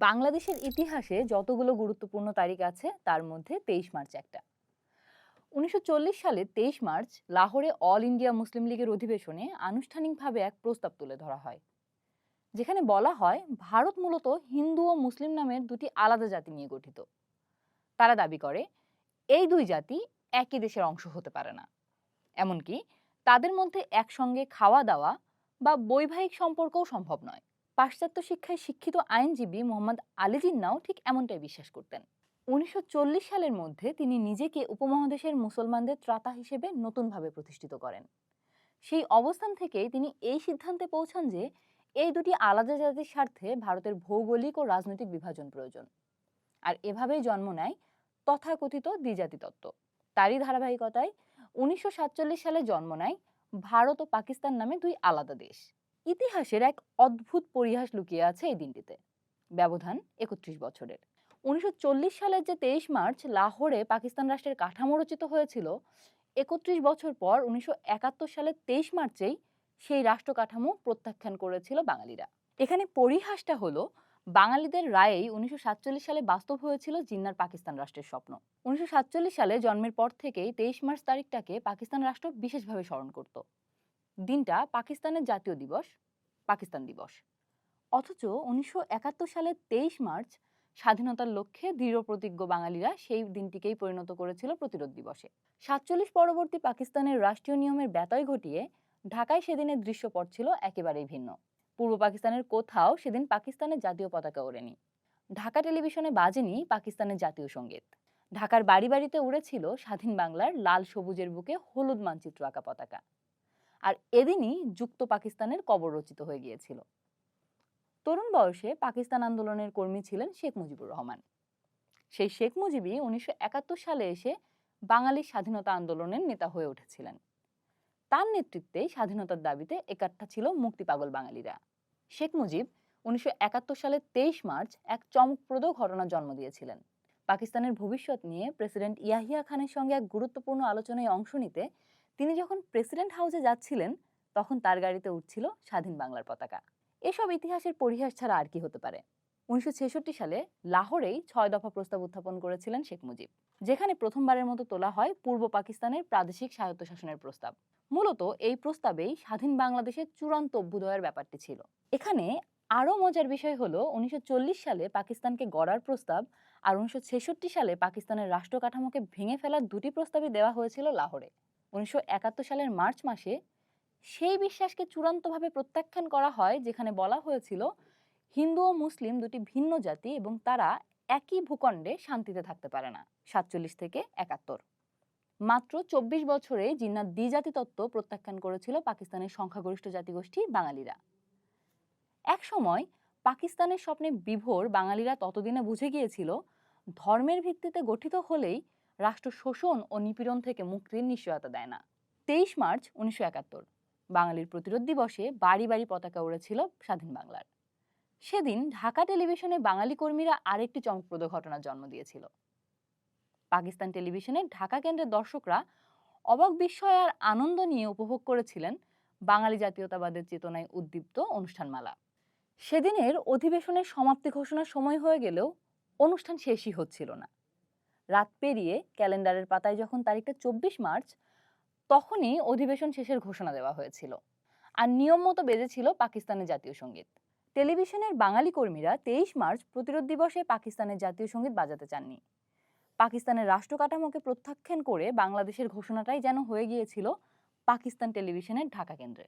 বাংলাদেশের ইতিহাসে যতগুলো গুরুত্বপূর্ণ তারিখ আছে তার মধ্যে ২৩ মার্চ একটা। ১৯৪০ সালে ২৩ মার্চ লাহোরে অল ইন্ডিয়া মুসলিম লীগের অধিবেশনে আনুষ্ঠানিকভাবে এক প্রস্তাব তুলে ধরা হয়, যেখানে বলা হয় ভারত মূলত হিন্দু ও মুসলিম নামের দুটি আলাদা জাতি নিয়ে গঠিত। তারা দাবি করে এই দুই জাতি একই দেশের অংশ হতে পারে না, এমনকি তাদের মধ্যে একসঙ্গে খাওয়া দাওয়া বা বৈবাহিক সম্পর্কও সম্ভব নয়। পাশ্চাত্য শিক্ষায় শিক্ষিত আইনজীবী মোহাম্মদ আলী জিন্নাও ঠিক এমনটাই বিশ্বাস করতেন। ১৯৪০ সালের মধ্যে তিনি নিজেকে উপমহাদেশের মুসলমানদের ত্রাতা হিসেবে নতুনভাবে প্রতিষ্ঠিত করেন। সেই অবস্থান থেকেই তিনি এই সিদ্ধান্তে পৌঁছান যে এই দুটি আলাদা জাতির স্বার্থে ভারতের ভৌগোলিক ও রাজনৈতিক বিভাজন প্রয়োজন। আর এভাবেই জন্ম নেয় তথাকথিত দ্বিজাতি তত্ত্ব। তারই ধারাবাহিকতায় ১৯৪৭ সালে জন্ম নেয় ভারত ও পাকিস্তান নামে দুই আলাদা দেশ। ইতিহাসের এক অদ্ভুত পরিহাস লুকিয়ে আছে এই দিনটিতে, ব্যবধান ৩১ বছরের। ১৯৪০ সালের যে ২৩ মার্চ লাহোরে পাকিস্তান রাষ্ট্রের কাঠামো রচিত হয়েছিল, ৩১ বছর পর ১৯৭১ সালের ২৩ মার্চেই সেই রাষ্ট্র কাঠামো প্রত্যাখ্যান করেছিল বাঙালিরা। এখানে পরিহাসটা হলো, বাঙালিদের রায়েই ১৯৪৭ সালে বাস্তব হয়েছিল জিন্নার পাকিস্তান রাষ্ট্রের স্বপ্ন। ১৯৪৭ সালে জন্মের পর থেকেই ২৩ মার্চ তারিখটাকে পাকিস্তান রাষ্ট্র বিশেষভাবে স্মরণ করত। দিনটা পাকিস্তানের জাতীয় দিবস, পাকিস্তান দিবস। অথচ ১৯৭১ সালের ২৩ মার্চ স্বাধীনতার লক্ষ্যে দৃঢ়প্রতিজ্ঞ বাঙালিরা সেই দিনটিকেই পরিণত করেছিল প্রতিরোধ দিবসে। ৪৭ পরবর্তী পাকিস্তানের রাষ্ট্রীয় নিয়মের ব্যতয় ঘটিয়ে ঢাকায় সেদিনের দৃশ্যপট ছিল একেবারেই ভিন্ন। পূর্ব পাকিস্তানের কোথাও সেদিন পাকিস্তানের জাতীয় পতাকা ওড়েনি। ঢাকা টেলিভিশনে বাজেনি পাকিস্তানের জাতীয় সঙ্গীত। ঢাকার বাড়ি বাড়িতে উড়েছিল স্বাধীন বাংলার লাল সবুজের বুকে হলুদ মানচিত্র আঁকা পতাকা। আর এদিনই যুক্ত পাকিস্তানের কবর রচিত হয়ে গিয়েছিল। তরুণ বয়সে পাকিস্তান আন্দোলনের কর্মী ছিলেন শেখ মুজিবুর রহমান। সেই শেখ মুজিবই ১৯৭১ সালে এসে বাঙালির স্বাধীনতা আন্দোলনের নেতা হয়ে উঠেছিলেন। তার নেতৃত্বে স্বাধীনতার দাবিতে একাট্টা ছিল মুক্তিপাগল বাঙালিরা। শেখ মুজিব ১৯৭১ সালের ২৩ মার্চ এক চমকপ্রদ ঘটনার জন্ম দিয়েছিলেন। পাকিস্তানের ভবিষ্যৎ নিয়ে প্রেসিডেন্ট ইয়াহিয়া খানের সঙ্গে এক গুরুত্বপূর্ণ আলোচনায় অংশ নিতে তিনি যখন প্রেসিডেন্ট হাউসে যাচ্ছিলেন, তখন তার গাড়িতে উঠছিল স্বাধীন বাংলার পতাকা। এসব ইতিহাসের পরিহাস ছাড়া আর কি হতে পারে। ১৯৬৬ সালে লাহোরেই ৬ দফা প্রস্তাব উত্থাপন করেছিলেন শেখ মুজিব, যেখানে প্রথমবারের মতো তোলা হয় পূর্ব পাকিস্তানের প্রাদেশিক স্বায়ত্তশাসনের প্রস্তাব। মূলত এই প্রস্তাবেই স্বাধীন বাংলাদেশের চূড়ান্ত অভ্যুদয়ের ব্যাপারটি ছিল। এখানে আরও মজার বিষয় হলো, ১৯৪০ সালে পাকিস্তানকে গড়ার প্রস্তাব আর ১৯৬৬ সালে পাকিস্তানের রাষ্ট্র কাঠামোকে ভেঙে ফেলার দুটি প্রস্তাবই দেওয়া হয়েছিল লাহোরে। ১৯৭১ সালের মার্চ মাসে সেই বিশ্বাসকে চূড়ান্তভাবে প্রত্যাখ্যান করা হয়, যেখানে বলা হয়েছিল হিন্দু ও মুসলিম দুটি ভিন্ন জাতি এবং তারা একই ভূখণ্ডে শান্তিতে থাকতে পারে না। ৪৭ থেকে ৭১, মাত্র ২৪ বছরে জিন্নার দ্বিজাতি তত্ত্ব প্রত্যাখ্যান করেছিল পাকিস্তানের সংখ্যাগরিষ্ঠ জাতিগোষ্ঠী বাঙালিরা। এক সময় পাকিস্তানের স্বপ্নে বিভোর বাঙালিরা ততদিনে বুঝে গিয়েছিল, ধর্মের ভিত্তিতে গঠিত হলেই রাষ্ট্র শোষণ ও নিপীড়ন থেকে মুক্তির নিশ্চয়তা দেয় না। ২৩ মার্চ ১৯৭১ বাঙালির প্রতিরোধ দিবসে বাড়ি বাড়ি পতাকা উড়েছিল স্বাধীন বাংলার। সেদিন ঢাকা টেলিভিশনে বাঙালি কর্মীরা আরেকটি চমকপ্রদ ঘটনার জন্ম দিয়েছিল। পাকিস্তান টেলিভিশনের ঢাকা কেন্দ্রের দর্শকরা অবাক বিস্ময় আর আনন্দ নিয়ে উপভোগ করেছিলেন বাঙালি জাতীয়তাবাদের চেতনায় উদ্দীপ্ত অনুষ্ঠানমালা। সেদিনের অধিবেশনের সমাপ্তি ঘোষণার সময় হয়ে গেলেও অনুষ্ঠান শেষই হচ্ছিল না। রাত পেরিয়ে ক্যালেন্ডারের পাতায় যখন তারিখটা ২৪ মার্চ, তখনই অধিবেশন শেষের ঘোষণা দেওয়া হয়েছিল। আর নিয়ম মতো বেজেছিল পাকিস্তানের জাতীয় সঙ্গীত। টেলিভিশনের বাঙালি কর্মীরা ২৩ মার্চ প্রতিরোধ দিবসে পাকিস্তানের জাতীয় সঙ্গীত বাজাতে চাননি। পাকিস্তানের রাষ্ট্র কাঠামোকে প্রত্যাখ্যান করে বাংলাদেশের ঘোষণাটাই যেন হয়ে গিয়েছিল পাকিস্তান টেলিভিশনের ঢাকা কেন্দ্রে।